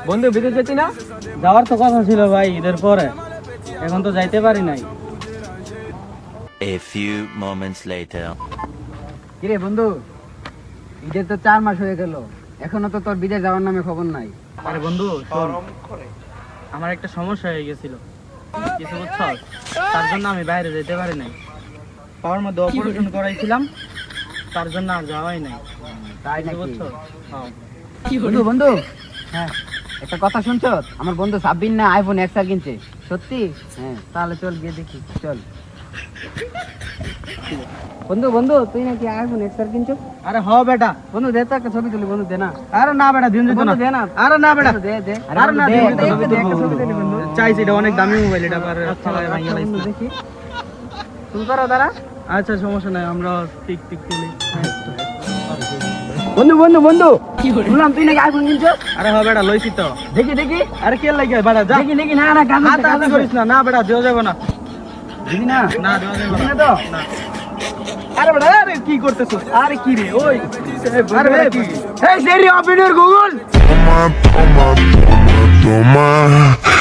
বন্ধু বিদেশ যেতি না? যাওয়ার তো কথা ছিল ভাই ঈদের পরে, এখন তো যাইতে পারি নাই। A few moments later. কিরে বন্ধু, ঈদের তো 4 মাস হয়ে গেল, এখনো তো তোর বিদেশ যাওয়ার নামে খবর নাই। আরে বন্ধু শোন, আমার একটা সমস্যা হয়ে গেছিল কিছু বুঝছো, তার জন্য আমি বাইরে যেতে পারি নাই। পাওয়ার মধ্যে অপারেশন করাইছিলাম, তার জন্য আর যাওয়াই নাই। তাই কিছু নাকি? বুঝছো? হ্যাঁ। বন্ধু বন্ধু, হ্যাঁ একটা কথা শুনছো? আমার বন্ধু সাব্বির না আইফোন XR কিনছে। সত্যি? হ্যাঁ, তাহলে চল গিয়ে দেখি, চল। বন্ধু বন্ধু, তুই নাকি আইফোন XR কিনছো? আরে হ বেটা। বন্ধু দে তো একটা ছবি তুলি, বন্ধু দে না। আরে না বেটা, দিন যেত না। বন্ধু দে না। আরে না বেটা, দে দে। আরে না, দে, দিন দে, যেত না। দে, একটা ছবি তুলি বন্ধু। চাইছি, এটা অনেক দামি মোবাইল, এটা আবার আচ্ছা, ফালায় ভাঙা আচ্ছা, বন্ধু লাইছে। দেখি। তুমি করো দাঁড়া। আচ্ছা সমস্যা নাই, আমরা টিক টিক তুলি। বন্ধু বন্ধু বন্ধু, শুনলাম তুই নাকি আইফোন কিনছো। আরে হ বেটা, লইছি তো। দেখি দেখি আরে কে লাগে বেটা, যা। দেখি দেখি। না না, কাজ হাত হাত করিস না, না বেটা দেওয়া যাবে না। দিবি না? না দেওয়া যাবে দিবি না। না তো? না। আরে বেটা, আরে কি করতেছিস? আরে কি রে ওই, আরে বেটা কি? এই সেরি of your Google. Toma, toma, toma, toma.